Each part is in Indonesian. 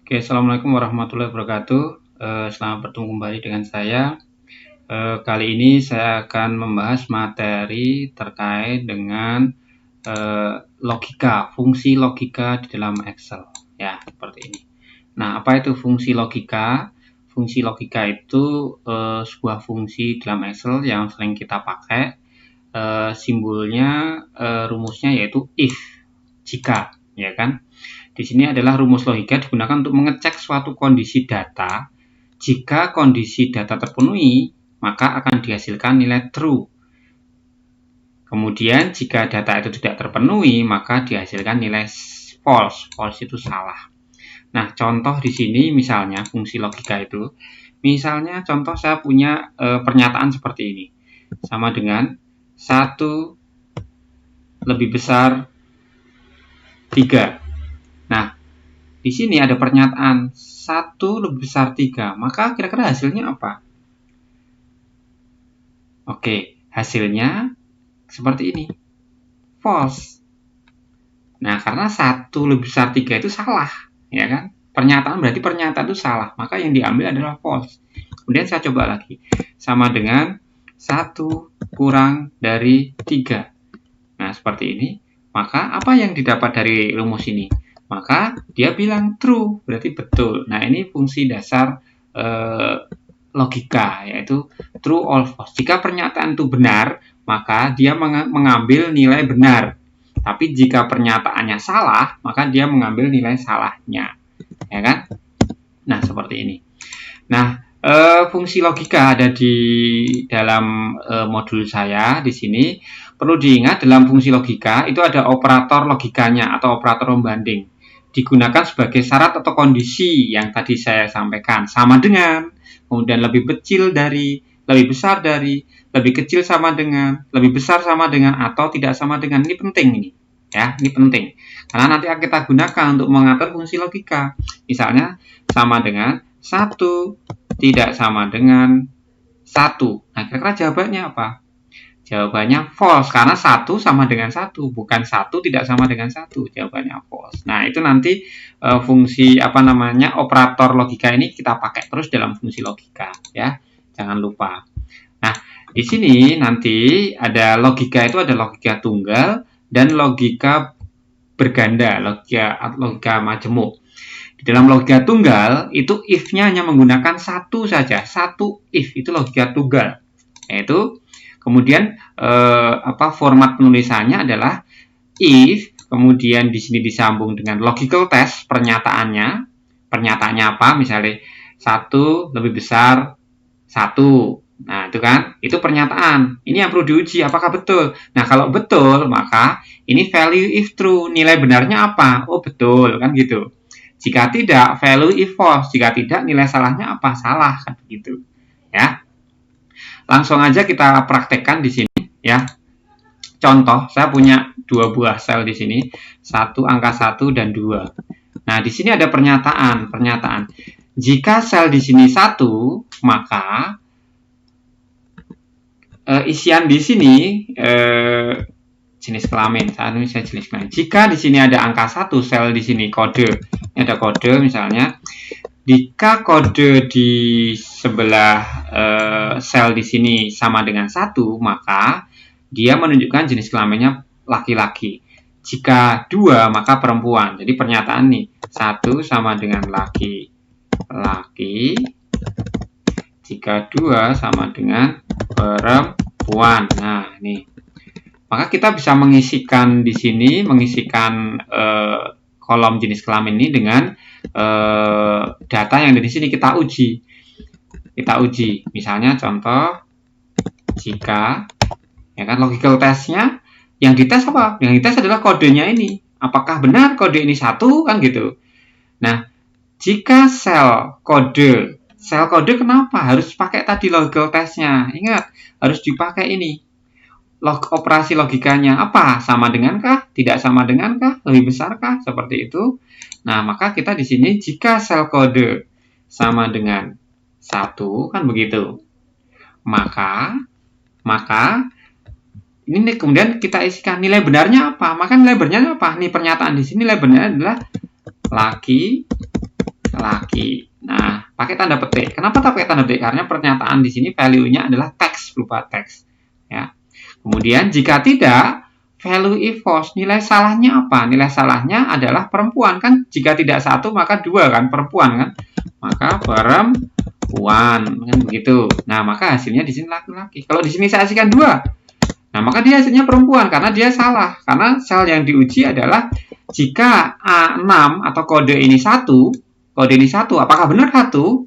Oke, Assalamualaikum warahmatullahi wabarakatuh. Selamat bertemu kembali dengan saya. Kali ini saya akan membahas materi terkait dengan logika, fungsi logika di dalam Excel. Ya, seperti ini. Nah, apa itu fungsi logika? Fungsi logika itu sebuah fungsi dalam Excel yang sering kita pakai. Simbolnya, rumusnya yaitu if, jika, ya kan? Di sini adalah rumus logika digunakan untuk mengecek suatu kondisi data. Jika kondisi data terpenuhi, maka akan dihasilkan nilai true. Kemudian jika data itu tidak terpenuhi, maka dihasilkan nilai false. False itu salah. Nah, contoh di sini misalnya fungsi logika itu, misalnya contoh saya punya pernyataan seperti ini. Sama dengan 1 lebih besar 3. Nah, di sini ada pernyataan 1 lebih besar 3, maka kira-kira hasilnya apa? Oke, hasilnya seperti ini, false. Nah, karena 1 lebih besar 3 itu salah, ya kan? Pernyataan berarti pernyataan itu salah, maka yang diambil adalah false. Kemudian saya coba lagi, sama dengan 1 kurang dari 3. Nah, seperti ini. Maka apa yang didapat dari rumus ini? Maka dia bilang true, berarti betul. Nah, ini fungsi dasar logika, yaitu true or false. Jika pernyataan itu benar, maka dia mengambil nilai benar. Tapi jika pernyataannya salah, maka dia mengambil nilai salahnya. Ya kan? Nah, seperti ini. Nah, fungsi logika ada di dalam modul saya di sini. Perlu diingat, dalam fungsi logika itu ada operator logikanya atau operator pembanding. Digunakan sebagai syarat atau kondisi yang tadi saya sampaikan. Sama dengan, kemudian lebih kecil dari, lebih besar dari, lebih kecil sama dengan, lebih besar sama dengan, atau tidak sama dengan. Ini penting ini. Ya, ini penting. Karena nanti kita gunakan untuk mengatur fungsi logika. Misalnya, sama dengan 1 tidak sama dengan 1. Nah, kira-kira jawabannya apa? Jawabannya false, karena 1 sama dengan 1, bukan 1 tidak sama dengan 1. Jawabannya false. Nah, itu nanti fungsi operator logika ini kita pakai terus dalam fungsi logika, ya. Jangan lupa. Nah, di sini nanti ada logika itu ada logika tunggal dan logika berganda, logika majemuk. Di dalam logika tunggal itu if-nya hanya menggunakan satu saja, satu if, itu logika tunggal. Yaitu kemudian format penulisannya adalah if, kemudian di sini disambung dengan logical test pernyataannya. Pernyataannya apa? Misalnya 1 lebih besar 1. Nah, itu kan, itu pernyataan. Ini yang perlu diuji, apakah betul? Nah, kalau betul, maka ini value if true. Nilai benarnya apa? Oh, betul, kan gitu. Jika tidak, value if false. Jika tidak, nilai salahnya apa? Salah, kan begitu. Ya. Langsung aja kita praktekkan di sini, ya. Contoh, saya punya 2 buah sel di sini, angka 1 dan 2. Nah, di sini ada pernyataan. Jika sel di sini 1, maka isian di sini jenis kelamin. Saat ini saya jenis kelamin. Jika di sini ada angka 1, sel di sini kode. Ini ada kode misalnya. Jika kode di sebelah sel di sini sama dengan 1, maka dia menunjukkan jenis kelaminnya laki-laki. Jika 2, maka perempuan. Jadi pernyataan nih, 1 sama dengan laki-laki. Jika 2 sama dengan perempuan. Nah, ini. Maka kita bisa mengisikan di sini, kolom jenis kelamin ini dengan data yang ada di sini kita uji. Misalnya contoh, jika, ya kan, logical testnya yang dites apa? Yang dites adalah kodenya ini. Apakah benar kode ini 1, kan gitu. Nah, jika sel kode kenapa harus pakai tadi logical testnya? Ingat, harus dipakai ini. Operasi logikanya apa? Sama dengankah? Tidak sama dengankah? Lebih besarkah? Seperti itu. Nah, maka kita di sini jika sel kode sama dengan 1, kan begitu. Maka ini kemudian kita isikan nilai benarnya apa? Maka nilai benarnya apa? Nih pernyataan di sini nilai benarnya adalah laki-laki. laki. Nah, pakai tanda petik. Kenapa pakai tanda petik? Karena pernyataan di sini value-nya adalah teks, berupa teks. Ya. Kemudian jika tidak, value if false. Nilai salahnya apa? Nilai salahnya adalah perempuan kan? Jika tidak satu maka dua kan, perempuan kan? Maka perempuan kan begitu. Nah, maka hasilnya di sini laki-laki. Kalau di sini saya kasihkan dua, nah maka dia hasilnya perempuan karena dia salah. Karena sel yang diuji adalah jika A6 atau kode ini satu, apakah benar satu?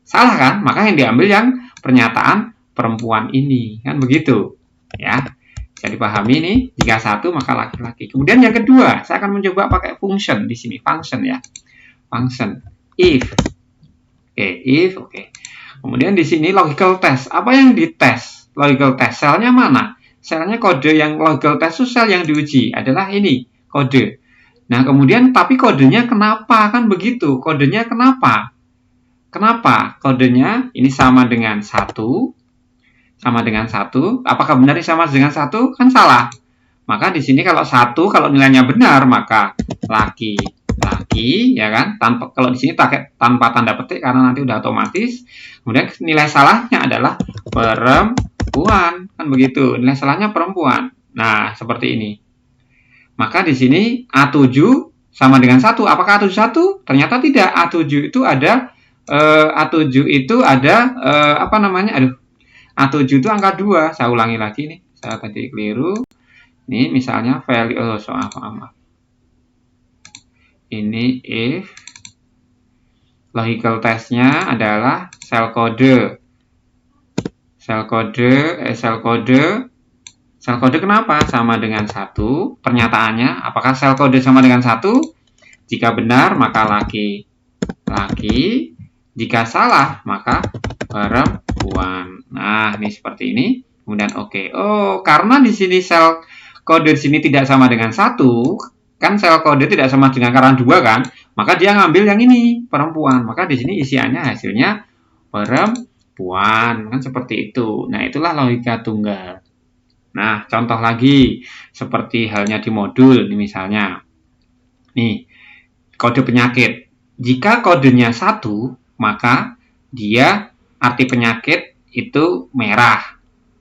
Salah kan? Maka yang diambil yang pernyataan perempuan ini, kan begitu. Ya, bisa dipahami nih. Jika satu maka laki-laki. Kemudian yang kedua, saya akan mencoba pakai function di sini, function ya, function if. Oke, if, oke. Kemudian di sini logical test. Apa yang dites? Logical test. Selnya mana? Selnya kode yang logical test itu sel yang diuji adalah ini kode. Nah, kemudian tapi kodenya kenapa? Kan begitu. Kodenya kenapa? Kenapa? Kodenya ini sama dengan 1. Sama dengan 1. Apakah benar ini sama dengan 1? Kan salah. Maka di sini kalau 1, kalau nilainya benar, maka laki-laki, ya kan? Kalau di sini pakai tanpa tanda petik karena nanti udah otomatis. Kemudian nilai salahnya adalah perempuan. Kan begitu. Nilai salahnya perempuan. Nah, seperti ini. Maka di sini A7 sama dengan 1. Apakah A7 1? Ternyata tidak. A7 itu ada apa namanya? A7 itu angka 2. Saya ulangi lagi nih. Saya tadi keliru. Ini misalnya value maaf. Ini if logical testnya adalah sel kode. Sel kode kenapa? Sama dengan 1. Pernyataannya, apakah sel kode sama dengan 1? Jika benar, maka laki-laki. Jika salah, maka perempuan. Nah, ini seperti ini. Kemudian oke. Oh, karena di sini sel kode di sini tidak sama dengan 1, kan sel kode tidak sama dengan karena 2 kan? Maka dia ngambil yang ini, perempuan. Maka di sini isiannya hasilnya perempuan. Kan seperti itu. Nah, itulah logika tunggal. Nah, contoh lagi, seperti halnya di modul, ini misalnya. Nih, kode penyakit. Jika kodenya 1, maka dia arti penyakit itu merah.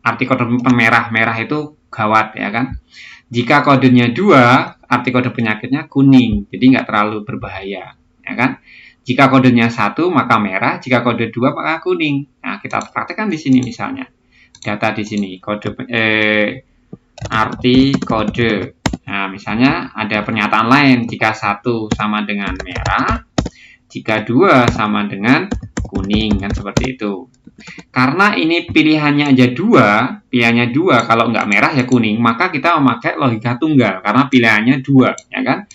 Arti kode merah itu gawat, ya kan? Jika kodenya 2, arti kode penyakitnya kuning, jadi nggak terlalu berbahaya, ya kan? Jika kodenya 1, maka merah. Jika kode 2, maka kuning. Nah, kita praktekkan di sini misalnya. Data di sini arti kode. Nah, misalnya ada pernyataan lain, jika 1 sama dengan merah, jika 2 sama dengan kuning, kan seperti itu. Karena ini pilihannya aja 2, kalau nggak merah ya kuning, maka kita memakai logika tunggal karena pilihannya 2, ya kan?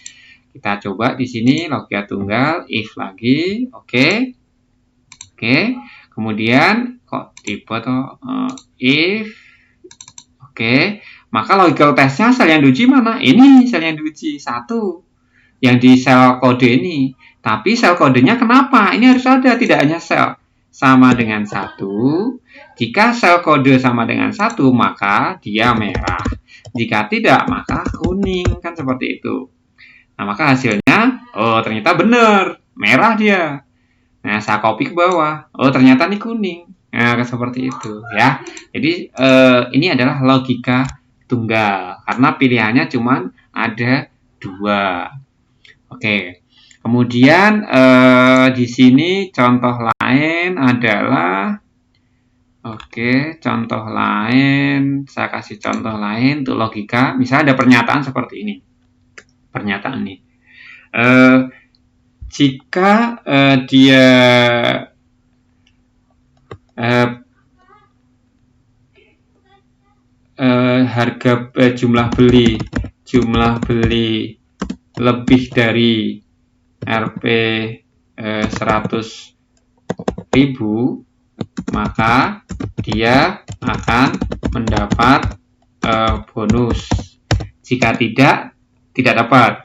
Kita coba di sini logika tunggal, if lagi, oke. Kemudian kok tipe atau if, oke. Maka logical testnya sel yang diuji mana? Ini sel yang diuji 1, yang di sel kode ini. Tapi sel kodenya kenapa? Ini harus ada, tidak hanya sel sama dengan 1. Jika sel kode sama dengan 1, maka dia merah. Jika tidak, maka kuning, kan seperti itu. Nah, maka hasilnya, oh ternyata benar, merah dia. Nah, saya copy ke bawah. Oh, ternyata ini kuning. Nah, seperti itu ya. Jadi ini adalah logika tunggal karena pilihannya cuma ada 2. Oke. Kemudian di sini contoh lain adalah contoh lain, saya kasih contoh lain untuk logika. Misalnya ada pernyataan seperti ini. Pernyataan ini. Jika dia harga jumlah beli lebih dari Rp 100.000, maka dia akan mendapat bonus. Jika tidak dapat,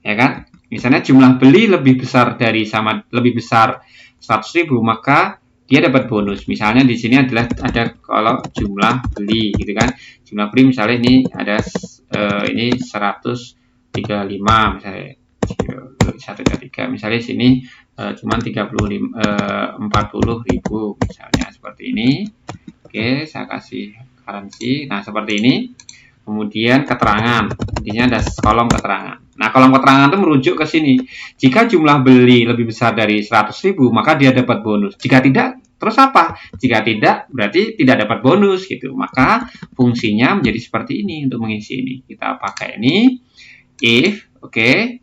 ya kan? Misalnya jumlah beli lebih besar 100.000, maka dia dapat bonus. Misalnya di sini ada kalau jumlah beli gitu kan. Jumlah beli misalnya ini ada ini 135 misalnya. 1,3 misalnya sini cuma 40.000 misalnya seperti ini. Oke, saya kasih currency. Nah, seperti ini. Kemudian keterangan, intinya ada kolom keterangan. Nah, kolom keterangan itu merujuk ke sini. Jika jumlah beli lebih besar dari 100.000, maka dia dapat bonus. Jika tidak, terus apa? Jika tidak, berarti tidak dapat bonus gitu. Maka fungsinya menjadi seperti ini untuk mengisi ini. Kita pakai ini if, oke.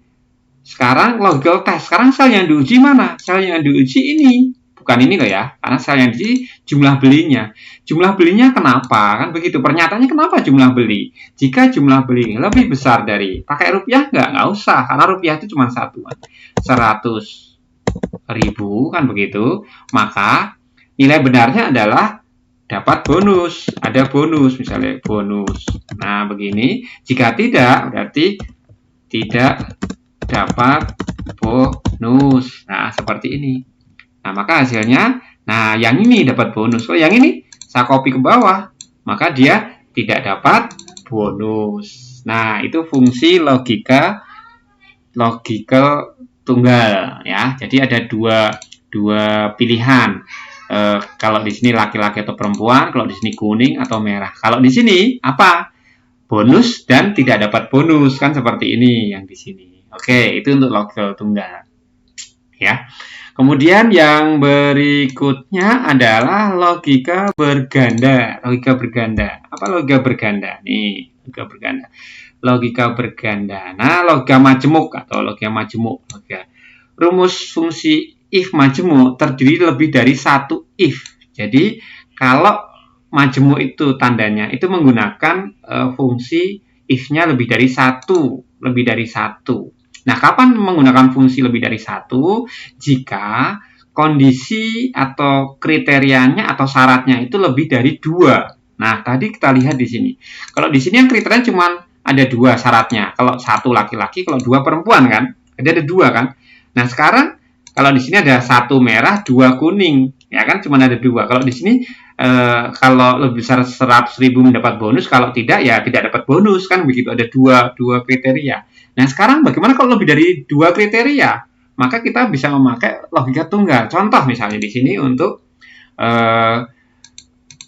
Sekarang logical test. Sekarang sel yang diuji mana? Sel yang diuji ini. Bukan ini loh ya, karena sel yang diuji jumlah belinya. Jumlah belinya kenapa? Kan begitu. Pernyataannya kenapa jumlah beli? Jika jumlah beli lebih besar dari, pakai rupiah nggak usah, karena rupiah itu cuma satu. 100.000 kan begitu. Maka nilai benarnya adalah dapat bonus. Ada bonus, misalnya bonus. Nah, begini. Jika tidak, berarti tidak dapat bonus. Nah, seperti ini. Nah, maka hasilnya, nah yang ini dapat bonus. Kalau yang ini saya copy ke bawah, maka dia tidak dapat bonus. Nah, itu fungsi logical tunggal ya. Jadi ada dua pilihan. Kalau di sini laki-laki atau perempuan, kalau di sini kuning atau merah. Kalau di sini apa? Bonus dan tidak dapat bonus, kan seperti ini yang di sini. Oke, itu untuk logical tunggal. Ya. Kemudian yang berikutnya adalah logika berganda. Logika berganda. Apa logika berganda? Nih, logika berganda. Logika berganda. Nah, logika majemuk atau logika majemuk. Rumus fungsi if majemuk terdiri lebih dari satu if. Jadi, kalau majemuk itu tandanya itu menggunakan fungsi if-nya lebih dari satu. Nah, kapan menggunakan fungsi lebih dari satu? Jika kondisi atau kriterianya atau syaratnya itu lebih dari dua. Nah, tadi kita lihat di sini. Kalau di sini yang kriterianya cuma ada dua syaratnya. Kalau satu laki-laki, kalau dua perempuan kan? Jadi ada dua kan? Nah, sekarang kalau di sini ada satu merah, dua kuning. Ya kan? Cuma ada dua. Kalau di sini kalau lebih besar 100.000 mendapat bonus, kalau tidak ya tidak dapat bonus kan begitu. Ada dua kriteria. Nah, sekarang bagaimana kalau lebih dari dua kriteria? Maka kita bisa memakai logika tunggal. Contoh misalnya di sini untuk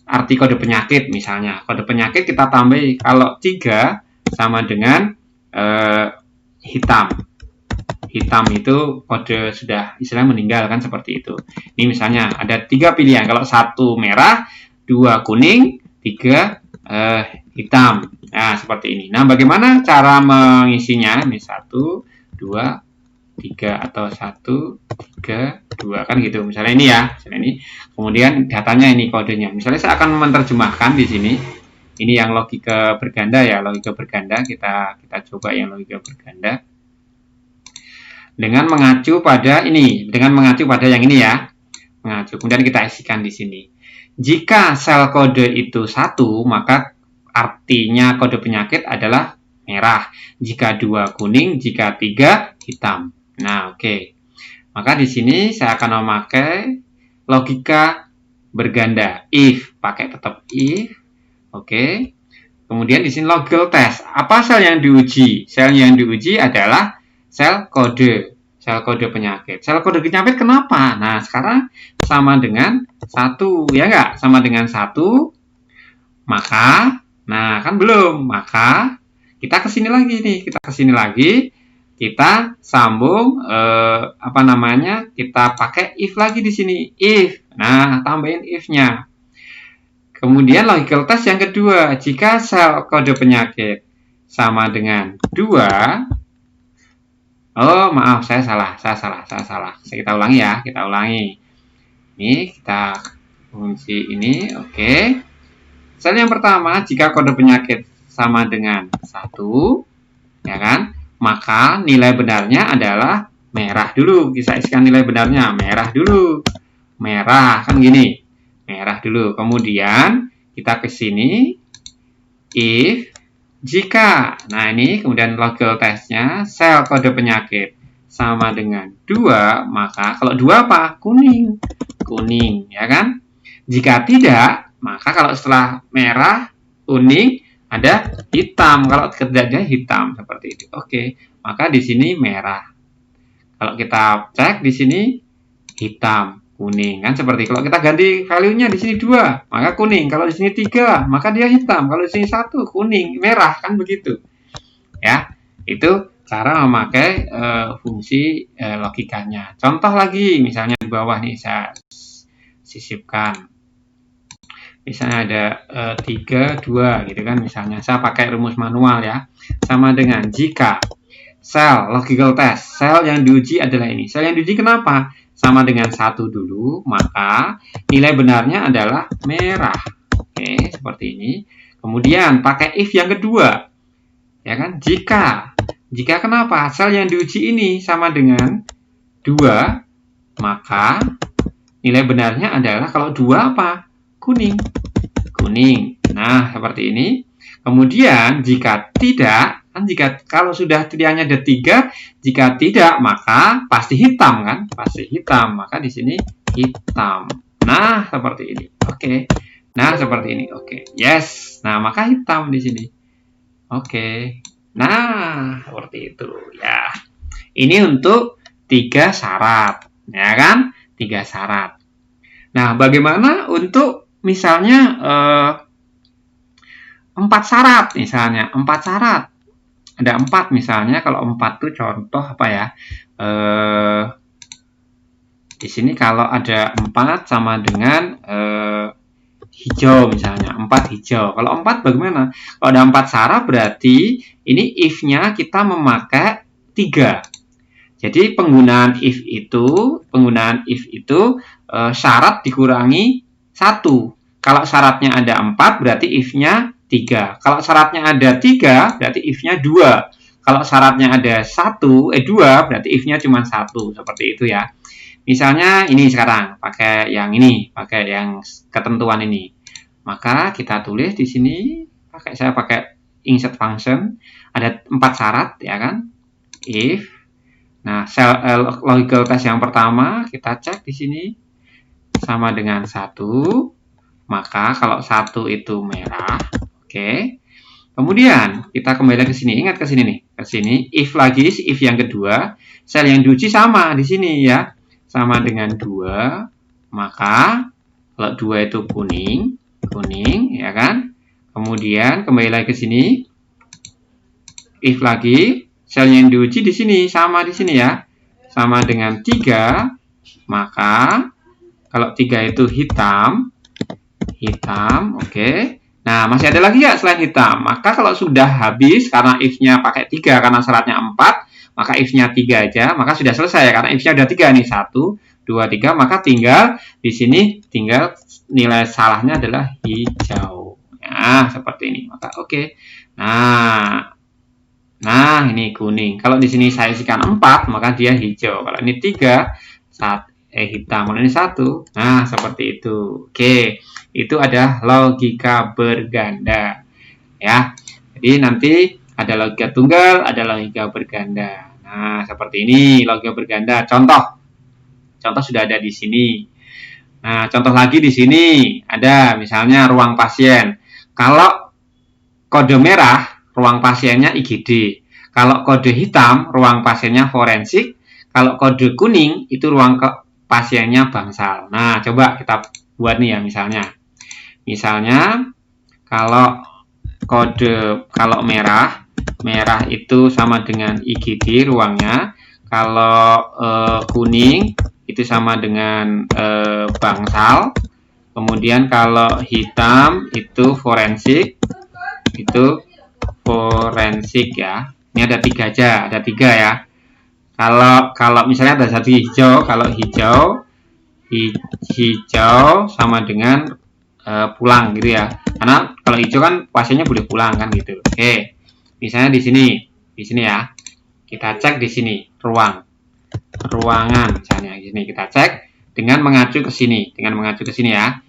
arti kode penyakit misalnya. Kode penyakit kita tambah kalau 3 sama dengan hitam. Hitam itu kode sudah istilahnya meninggal kan seperti itu. Ini misalnya ada 3 pilihan. Kalau 1 merah, 2 kuning, 3 hitam. Nah, seperti ini. Nah, bagaimana cara mengisinya? Ini 1, 2, 3 atau 1, 3, 2 kan gitu. Misalnya ini ya. Misalnya ini. Kemudian datanya ini kodenya. Misalnya saya akan menerjemahkan di sini. Ini yang logika berganda ya, logika berganda. Kita coba yang logika berganda. Dengan mengacu pada ini, dengan mengacu pada yang ini ya. Mengacu. Kemudian kita isikan di sini. Jika sel kode itu 1, maka artinya kode penyakit adalah merah. Jika 2 kuning, jika 3 hitam. Nah, oke. Maka di sini saya akan memakai logika berganda. If, pakai tetap if. Oke. Kemudian di sini logical test. Apa sel yang diuji? Sel yang diuji adalah sel kode penyakit. Sel kode penyakit kenapa? Nah, sekarang sama dengan 1, ya enggak? Sama dengan 1. Maka, nah kan belum. Maka kita ke sini lagi nih. Kita sambung kita pakai if lagi di sini. If. Nah, tambahin if-nya. Kemudian logical test yang kedua, jika sel kode penyakit sama dengan 2, oh maaf, saya salah. Kita ulangi ya, Ini kita kunci ini, oke. Sel yang pertama, jika kode penyakit sama dengan 1, ya kan, maka nilai benarnya adalah merah dulu. Kita isikan nilai benarnya, merah dulu. Merah, kan gini. Merah dulu. Kemudian kita ke sini if jika, nah ini kemudian logical testnya sel kode penyakit sama dengan 2, maka kalau 2 apa? Kuning, ya kan? Jika tidak, maka kalau setelah merah, kuning ada hitam. Kalau tidak ada hitam seperti itu. Oke, maka di sini merah. Kalau kita cek di sini hitam, kuning, kan seperti kalau kita ganti value-nya di sini 2, maka kuning. Kalau di sini 3, maka dia hitam. Kalau di sini 1, kuning, merah, kan begitu. Ya, itu cara memakai fungsi logikanya. Contoh lagi, misalnya di bawah nih saya sisipkan. Misalnya ada 3, 2 gitu kan, misalnya saya pakai rumus manual ya, sama dengan jika sel logical test, sel yang diuji adalah ini. Sel yang diuji kenapa? Sama dengan 1 dulu, maka nilai benarnya adalah merah. Oke, seperti ini. Kemudian pakai if yang kedua, ya kan? Jika kenapa? Sel yang diuji ini sama dengan 2, maka nilai benarnya adalah kalau 2 apa? Kuning. Nah, seperti ini. Kemudian jika tidak, kan kalau sudah pilihannya ada 3, jika tidak maka pasti hitam kan? Pasti hitam. Maka di sini hitam. Nah, seperti ini. Oke. Nah, seperti ini. Oke. Yes. Nah, maka hitam di sini. Oke. Nah, seperti itu ya. Ini untuk 3 syarat, ya kan? 3 syarat. Nah, bagaimana untuk misalnya 4 syarat, misalnya 4 syarat. Ada 4 misalnya, kalau 4 itu contoh apa ya? Di sini kalau ada 4 sama dengan hijau misalnya, 4 hijau. Kalau 4 bagaimana? Kalau ada 4 syarat berarti ini if-nya kita memakai 3. Jadi penggunaan if itu syarat dikurangi 1. Kalau syaratnya ada 4 berarti if-nya 3. Kalau syaratnya ada 3 berarti if-nya 2. Kalau syaratnya ada 2 berarti if-nya cuma 1. Seperti itu ya. Misalnya ini sekarang pakai yang ini, pakai yang ketentuan ini. Maka kita tulis di sini, saya pakai insert function, ada 4 syarat ya kan? If. Nah, logical test yang pertama kita cek di sini sama dengan 1, maka kalau 1 itu merah, oke. Kemudian kita kembali ke sini, ingat ke sini nih, ke sini if lagi, if yang kedua, sel yang diuji sama di sini ya, sama dengan 2, maka kalau 2 itu kuning ya kan. Kemudian kembali lagi ke sini, if lagi, sel yang diuji di sini sama di sini ya, sama dengan 3, maka kalau 3 itu hitam, oke. Nah, masih ada lagi ya selain hitam. Maka kalau sudah habis, karena if-nya pakai 3, karena syaratnya 4, maka if-nya 3 aja, maka sudah selesai. Karena if-nya udah 3 nih, 1, 2, 3, maka tinggal di sini, tinggal nilai salahnya adalah hijau. Nah, seperti ini. Maka oke. Nah, ini kuning. Kalau di sini saya isikan 4, maka dia hijau. Kalau ini 3, hitam. Kalau ini 1. Nah, seperti itu. Oke. Itu ada logika berganda. Ya. Jadi nanti ada logika tunggal, ada logika berganda. Nah, seperti ini logika berganda. Contoh sudah ada di sini. Nah, contoh lagi di sini ada misalnya ruang pasien. Kalau kode merah, ruang pasiennya IGD. Kalau kode hitam, ruang pasiennya forensik. Kalau kode kuning, itu ruang pasiennya bangsal. Nah, coba kita buat nih ya misalnya. Misalnya, kalau merah itu sama dengan IGD ruangnya. Kalau kuning itu sama dengan bangsal. Kemudian kalau hitam itu forensik. Itu forensik ya. Ini ada 3 aja, ada 3 ya. Kalau misalnya ada satu hijau, kalau hijau sama dengan pulang gitu ya. Karena kalau hijau kan pasiennya boleh pulang kan gitu. Oke. Misalnya di sini ya. Kita cek di sini ruangan misalnya di sini kita cek dengan mengacu ke sini, ya.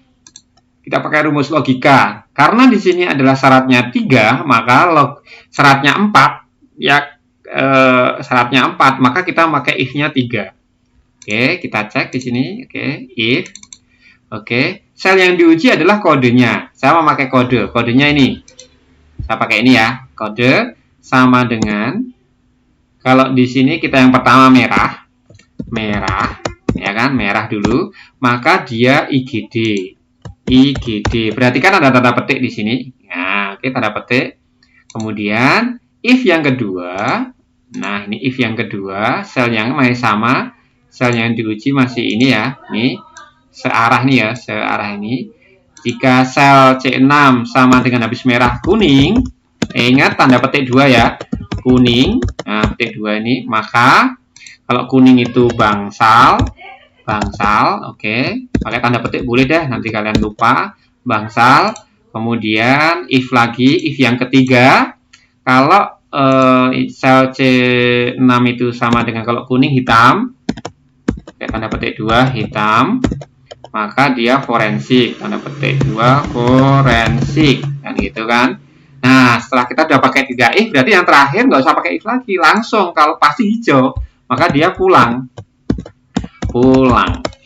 Kita pakai rumus logika. Karena di sini adalah syaratnya 3, maka syaratnya 4 ya syaratnya 4, maka kita pakai if-nya 3. Oke, kita cek di sini. Oke, if. Oke, sel yang diuji adalah kodenya. Saya memakai kodenya ini. Saya pakai ini ya. Kode sama dengan Kalau di sini kita yang pertama merah, ya kan, merah dulu, maka dia IGD. Berarti kan ada tanda petik di sini. Nah, oke, tanda petik. Kemudian if yang kedua, nah ini if yang kedua, sel yang masih sama, sel yang diuji masih ini ya, ini searah nih ya, searah ini. Jika sel C6 sama dengan habis merah kuning, ingat tanda petik 2 ya, kuning, nah petik 2 ini, maka kalau kuning itu bangsal, oke, pakai tanda petik boleh deh, nanti kalian lupa, bangsal. Kemudian if lagi, if yang ketiga, kalau sel C6 itu sama dengan kalau kuning hitam, pakai tanda petik 2 hitam, maka dia forensik, tanda petik 2 forensik, kan gitu kan. Nah, setelah kita udah pakai 3 if, berarti yang terakhir nggak usah pakai if lagi, langsung kalau pasti hijau, maka dia pulang.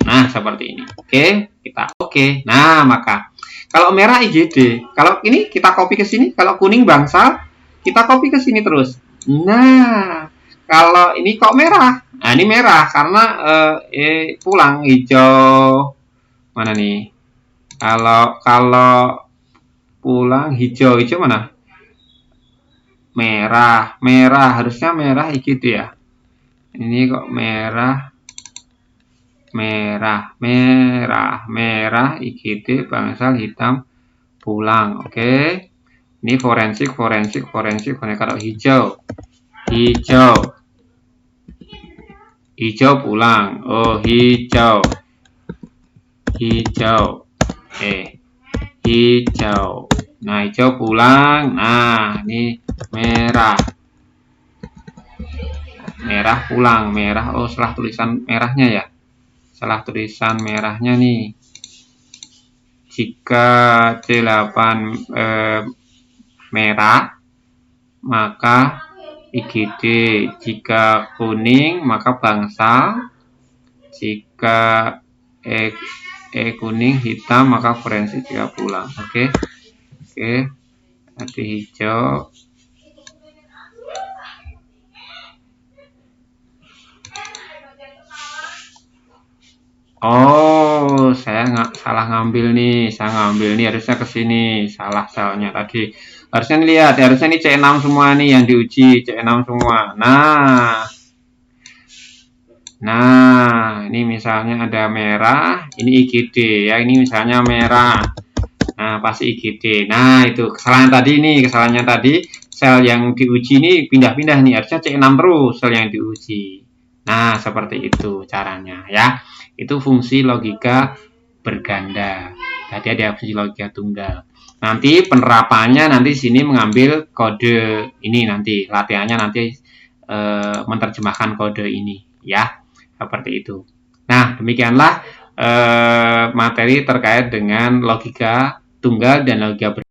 Nah, seperti ini. Oke, kita oke. Nah, maka kalau merah IGD, kalau ini kita copy ke sini, kalau kuning bangsal, kita copy ke sini terus. Nah, kalau ini kok merah? Nah, ini merah karena pulang hijau. Mana nih? Kalau pulang hijau mana? Merah harusnya merah IGD ya. Ini kok merah IGD bangsal hitam pulang. Oke. Ini forensik. Kalau hijau pulang. Oh, hijau. Hijau. Nah, hijau pulang. Nah, ini merah pulang. Oh, salah tulisan merahnya ya. Salah tulisan merahnya nih. Jika C8 merah, maka IGD. Jika kuning, maka bangsal. Jika kuning hitam, maka forensik jika pulang. Oke. Nanti hijau. Oh, saya salah ngambil nih. Harusnya ke sini. Salah selnya tadi. Harusnya lihat, harusnya ini C6 semua nih yang diuji, C6 semua. Nah, ini misalnya ada merah, ini IGD ya. Ini misalnya merah. Nah, pasti IGD. Nah, itu kesalahannya tadi, sel yang diuji ini pindah-pindah nih. Harusnya C6 terus sel yang diuji. Nah, seperti itu caranya ya. Itu fungsi logika berganda. Tadi ada fungsi logika tunggal. Nanti penerapannya nanti sini mengambil kode ini, nanti latihannya nanti menerjemahkan kode ini ya. Seperti itu. Nah, demikianlah materi terkait dengan logika tunggal dan logika berganda.